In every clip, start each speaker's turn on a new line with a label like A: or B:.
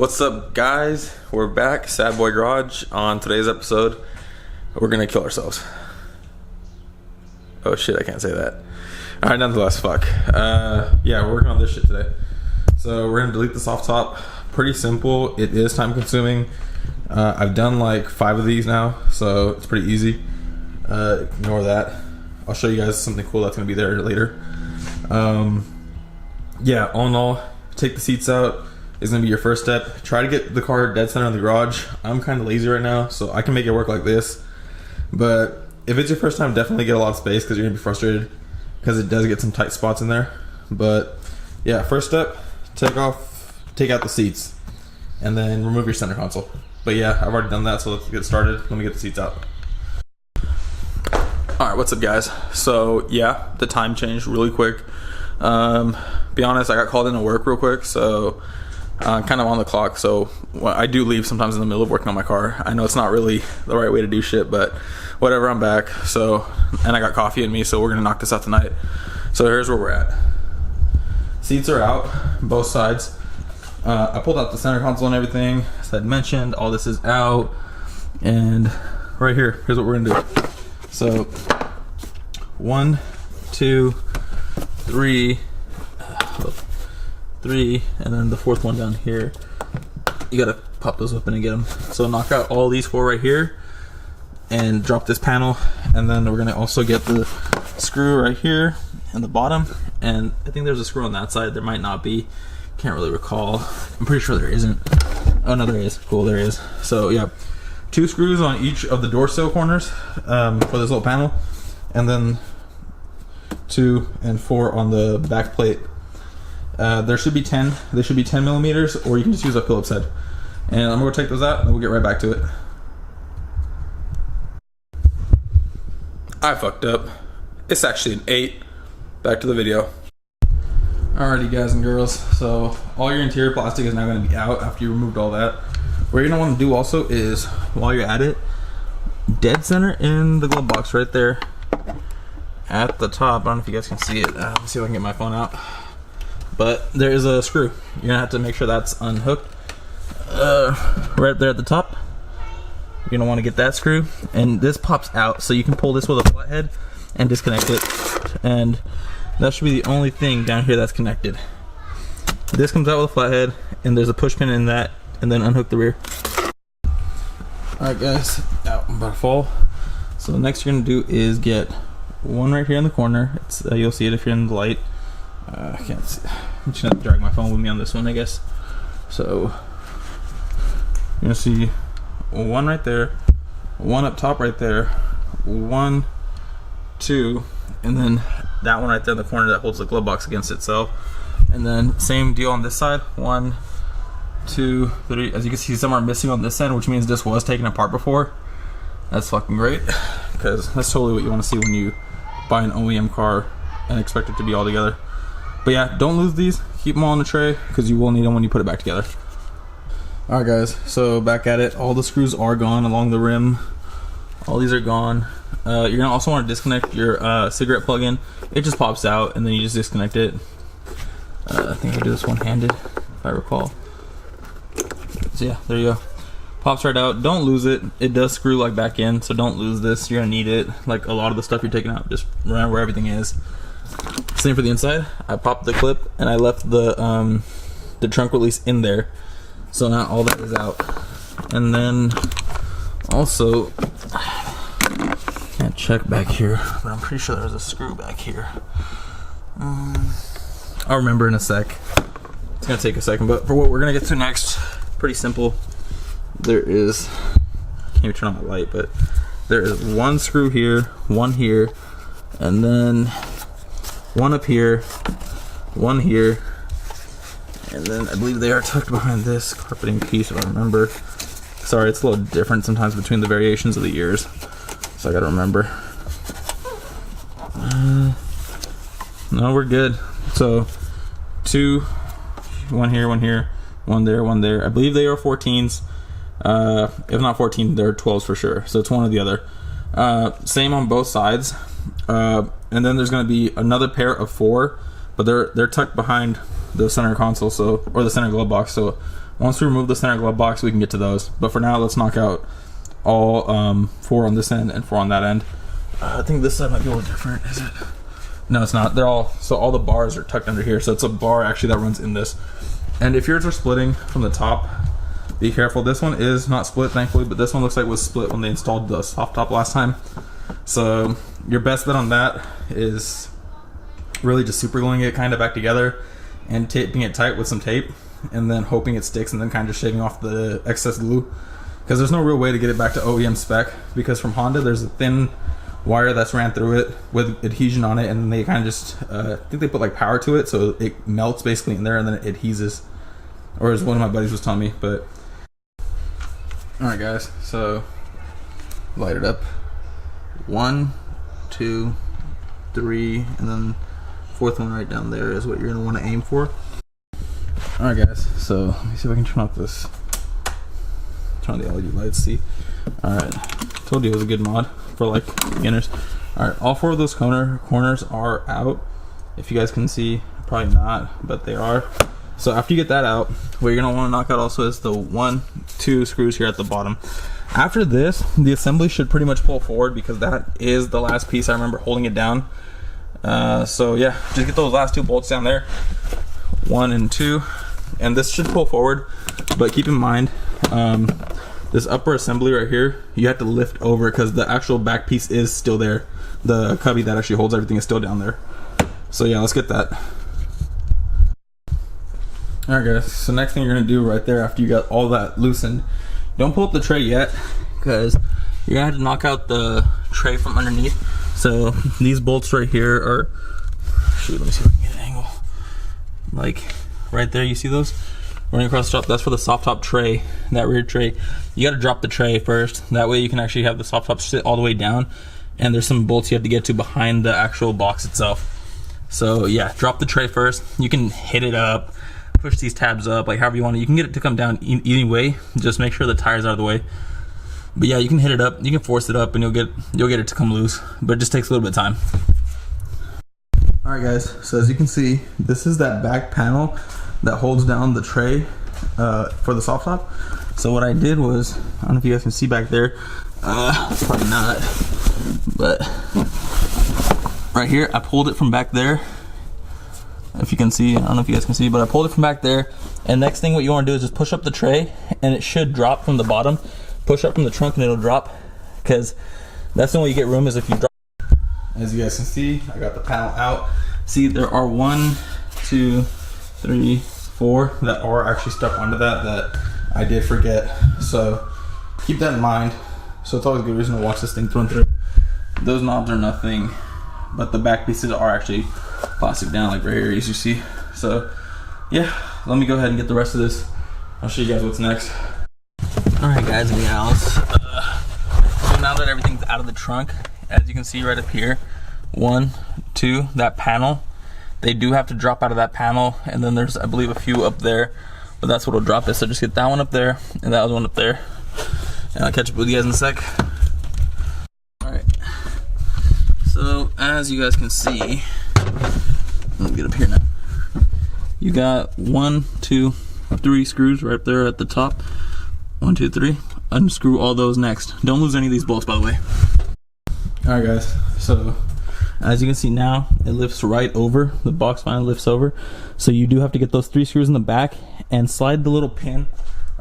A: What's up, guys? We're back, Sad Boy Garage. On today's episode, we're gonna kill ourselves. Oh shit, I can't say that. Alright, nonetheless, fuck. Yeah, we're working on this shit today. So we're gonna delete the soft top. Pretty simple. It is time consuming. I've done like 5 of these now, so it's pretty easy. Ignore that. I'll show you guys something cool that's gonna be there later. Yeah, all in all, take the seats out is gonna be your first step. Try to get the car dead center in the garage. I'm kind of lazy right now, so I can make it work like this. But if it's your first time, definitely get a lot of space because you're gonna be frustrated because it does get some tight spots in there. But yeah, first step, take out the seats and then remove your center console. But yeah, I've already done that, so let's get started. Let me get the seats out. Alright, what's up, guys? So yeah, the time changed really quick. Be honest, I got called into work real quick, so kind of on the clock. So I do leave sometimes in the middle of working on my car. I know it's not really the right way to do shit, but whatever, I'm back. So, and I got coffee in me, so we're gonna knock this out tonight. So here's where we're at. Seats are out, both sides. I pulled out the center console and everything. As I mentioned, all this is out. And right here, here's what we're gonna do. So 1, 2, 3, and then the fourth one down here. You gotta pop those open and get them. So knock out all these 4 right here and drop this panel, and then we're gonna also get the screw right here in the bottom. And I think there's a screw on that side. There might not be, can't really recall. I'm pretty sure there isn't. Oh no, there is. Cool, there is. So yeah, 2 screws on each of the door sill corners for this little panel, and then 2 and 4 on the back plate. There should be 10. They should be 10 millimeters, or you can just use a Phillips head. And I'm gonna take those out, and we'll get right back to it. I fucked up. It's actually an 8. Back to the video. Alrighty, guys and girls. So all your interior plastic is now gonna be out after you removed all that. What you're gonna want to do also is, while you're at it, dead center in the glove box right there at the top. I don't know if you guys can see it. Let me see if I can get my phone out. But there is a screw. You're gonna have to make sure that's unhooked. Right there at the top. You're gonna want to get that screw, and this pops out, so you can pull this with a flathead and disconnect it. And that should be the only thing down here that's connected. This comes out with a flathead, and there's a push pin in that, and then unhook the rear. Alright, guys, I'm about to fall. So next you're gonna do is get one right here in the corner. It's you'll see it if you're in the light. I can't see. I'm just gonna drag my phone with me on this one, I guess. So you're gonna see one right there, one up top right there, 1, 2, and then that one right there in the corner that holds the glove box against itself. And then same deal on this side, 1, 2, 3. As you can see, some are missing on this end, which means this was taken apart before. That's fucking great, because that's totally what you want to see when you buy an OEM car and expect it to be all together. But yeah, don't lose these. Keep them all in the tray, because you will need them when you put it back together. Alright, guys, so back at it. All the screws are gone along the rim. All these are gone. You're going to also want to disconnect your cigarette plug-in. It just pops out, and then you just disconnect it. I think I do this one-handed, if I recall. So yeah, there you go. Pops right out. Don't lose it. It does screw like back in, so don't lose this. You're gonna need it. Like a lot of the stuff you're taking out, just remember where everything is. Same for the inside. I popped the clip and I left the trunk release in there, so now all that is out. And then also, can't check back here, but I'm pretty sure there's a screw back here. I'll remember in a sec. It's gonna take a second, but for what we're gonna get to next, pretty simple. There is, can't even turn on my light, but there is 1 screw here, 1 here, and then 1 up here, 1 here, and then I believe they are tucked behind this carpeting piece, if I remember. Sorry, it's a little different sometimes between the variations of the years, so I gotta remember. No, we're good. So 2, 1 here, 1 here, 1 there, 1 there. I believe they are 14s. If not 14, they're 12s for sure. So it's one or the other. Same on both sides. And then there's going to be another pair of 4, but they're tucked behind the center console, so, or the center glove box. So Once we remove the center glove box, we can get to those. But for now, let's knock out all 4 on this end and 4 on that end. I think this side might be a little different, is it? No, it's not. They're all, so all the bars are tucked under here. So it's a bar actually that runs in this. And if yours are splitting from the top, be careful. This one is not split, thankfully, but this one looks like it was split when they installed the soft top last time. So your best bet on that is really just super gluing it kind of back together and taping it tight with some tape, and then hoping it sticks, and then kind of shaving off the excess glue, because there's no real way to get it back to OEM spec, because from Honda there's a thin wire that's ran through it with adhesion on it, and they kind of just I think they put like power to it, so it melts basically in there and then it adheses, or as one of my buddies was telling me. But alright guys, so light it up. 1, 2, 3, and then 4th one right down there is what you're gonna want to aim for. Alright guys, so let me see if I can turn off this. Turn on the LED lights, see. Alright, told you it was a good mod for like beginners. Alright, all 4 of those corners are out. If you guys can see, probably not, but they are. So after you get that out, what you're gonna want to knock out also is the 1, 2 screws here at the bottom. After this, the assembly should pretty much pull forward, because that is the last piece I remember holding it down. So yeah, just get those last 2 bolts down there, 1 and 2, and this should pull forward. But keep in mind, this upper assembly right here, you have to lift over, because the actual back piece is still there. The cubby that actually holds everything is still down there. So yeah, let's get that. Alright guys, so next thing you're gonna do right there after you got all that loosened, don't pull up the tray yet, because you're gonna have to knock out the tray from underneath. So these bolts right here are, shoot, let me see if I can get an angle. Like right there, you see those running across the top? That's for the soft top tray, that rear tray. You gotta drop the tray first. That way you can actually have the soft top sit all the way down, and there's some bolts you have to get to behind the actual box itself. So yeah, drop the tray first. You can hit it up, push these tabs up, like however you want it. You can get it to come down any way. Just make sure the tire's out of the way. But yeah, you can hit it up, you can force it up, and you'll get it to come loose. But it just takes a little bit of time. Alright guys, so as you can see, this is that back panel that holds down the tray for the soft top. So what I did was, I don't know if you guys can see back there, probably not, but right here, I pulled it from back there. If you can see, I don't know if you guys can see, but I pulled it from back there. And next thing what you want to do is just push up the tray, and it should drop from the bottom. Push up from the trunk and it'll drop, because that's the only way you get room is if you drop. As you guys can see, I got the panel out. See, there are 1, 2, 3, 4 that are actually stuck onto that I did forget. So keep that in mind. So it's always a good reason to watch this thing through and through. Those knobs are nothing, but the back pieces are actually plastic down, like right here, as you see. So yeah, let me go ahead and get the rest of this. I'll show you guys what's next. Alright guys and gals, so now that everything's out of the trunk, as you can see right up here, 1, 2, that panel, they do have to drop out of that panel, and then there's, I believe, a few up there, but that's what will drop it. So just get that one up there, and that other one up there, and I'll catch up with you guys in a sec. Alright, so as you guys can see, let me get up here now. You got 1, 2, 3 screws right there at the top. 1, 2, 3. Unscrew all those next. Don't lose any of these bolts, by the way. Alright guys, so as you can see now, it lifts right over. The box finally lifts over. So you do have to get those 3 screws in the back and slide the little pin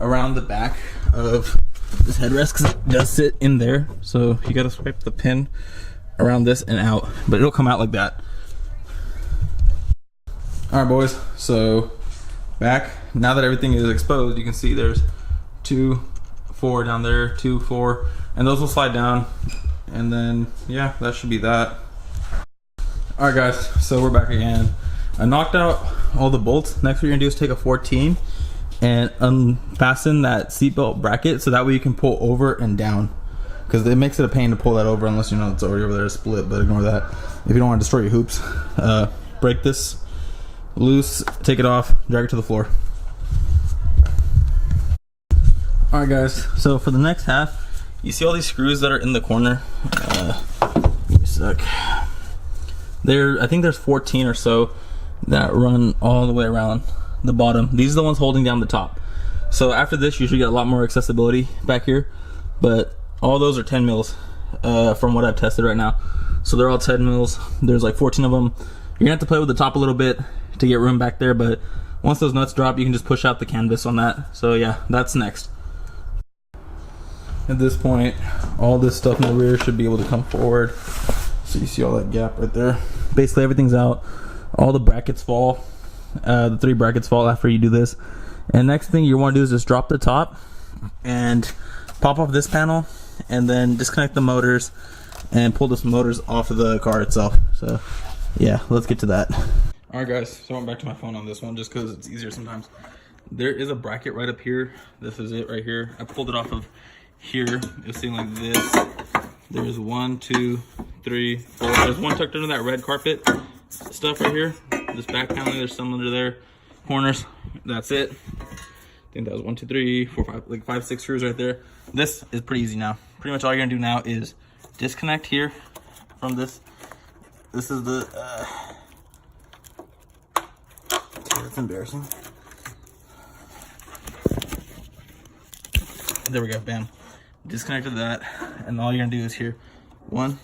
A: around the back of this headrest, because it does sit in there. So you gotta swipe the pin around this and out, but it'll come out like that. Alright boys, so back, now that everything is exposed, you can see there's 2, 4 down there, 2, 4, and those will slide down, and then yeah, that should be that. Alright guys, so we're back again. I knocked out all the bolts. Next what you're gonna do is take a 14 and unfasten that seatbelt bracket, so that way you can pull over and down, because it makes it a pain to pull that over unless you know it's already over there split, but ignore that. If you don't want to destroy your hoops, break this loose, take it off, drag it to the floor. Alright guys, so for the next half, you see all these screws that are in the corner? Give me a sec. I think there's 14 or so that run all the way around the bottom. These are the ones holding down the top. So after this, you should get a lot more accessibility back here, but all those are 10 mils from what I've tested right now. So they're all 10 mils. There's like 14 of them. You're gonna have to play with the top a little bit to get room back there, but once those nuts drop, you can just push out the canvas on that. So yeah, that's next. At this point, all this stuff in the rear should be able to come forward. So you see all that gap right there. Basically everything's out. All the brackets fall. The 3 brackets fall after you do this. And next thing you want to do is just drop the top and pop off this panel, and then disconnect the motors and pull this motors off of the car itself. So yeah, let's get to that. All right guys, so I went back to my phone on this one just because it's easier sometimes. There is a bracket right up here. This is it right here. I pulled it off of here. You'll see like this. There's 1, 2, 3, 4. There's one tucked under that red carpet stuff right here. This back paneling, there's some under there. Corners, that's it. I think that was 1, 2, 3, 4, 5, like 5, 6 screws right there. This is pretty easy now. Pretty much all you're gonna do now is disconnect here from this. This is the, that's embarrassing. There we go, bam. Disconnected that, and all you're gonna do is here 1,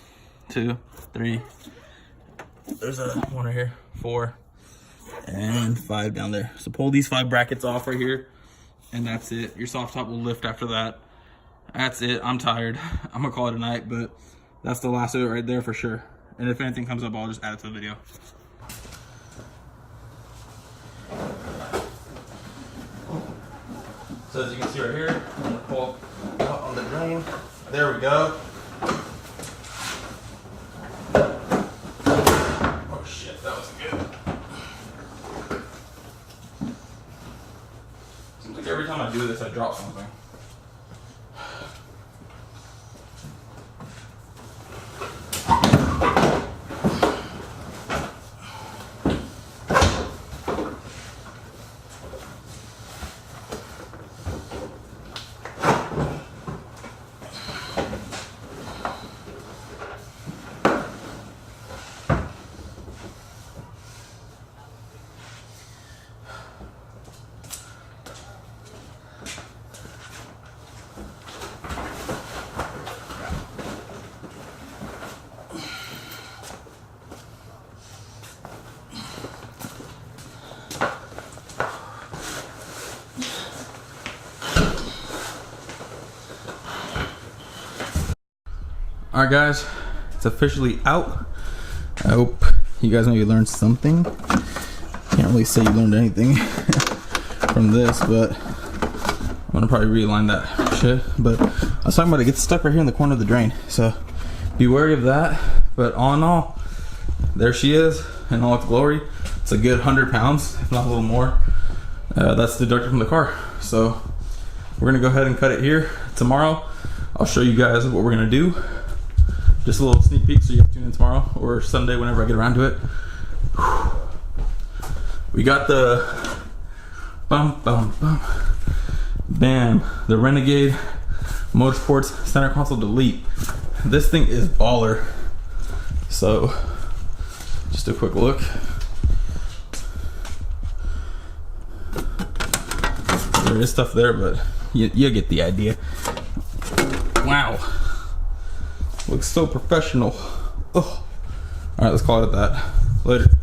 A: 2, 3. There's a 1 right here, 4, and 5 down there. So pull these 5 brackets off right here, and that's it. Your soft top will lift after that. That's it. I'm tired. I'm gonna call it a night, but that's the last of it right there for sure. And if anything comes up, I'll just add it to the video. So as you can see right here, I'm gonna pull out on the drain. There we go. Oh shit, that wasn't good. Seems like every time I do this, I drop something. Alright guys, it's officially out. I hope you guys maybe learned something. Can't really say you learned anything from this, but I'm gonna probably realign that shit. But I was talking about it gets stuck right here in the corner of the drain, so be wary of that. But all in all, there she is in all its glory. It's a good 100 pounds, if not a little more. That's deducted from the car. So we're gonna go ahead and cut it here. Tomorrow, I'll show you guys what we're gonna do. Just a little sneak peek so you have to tune in tomorrow or Sunday whenever I get around to it. We got the bam, the Renegade Motorsports Center Console Delete. This thing is baller. So just a quick look. There is stuff there, but you get the idea. Wow. Looks so professional. Oh. All right, let's call it at that. Later.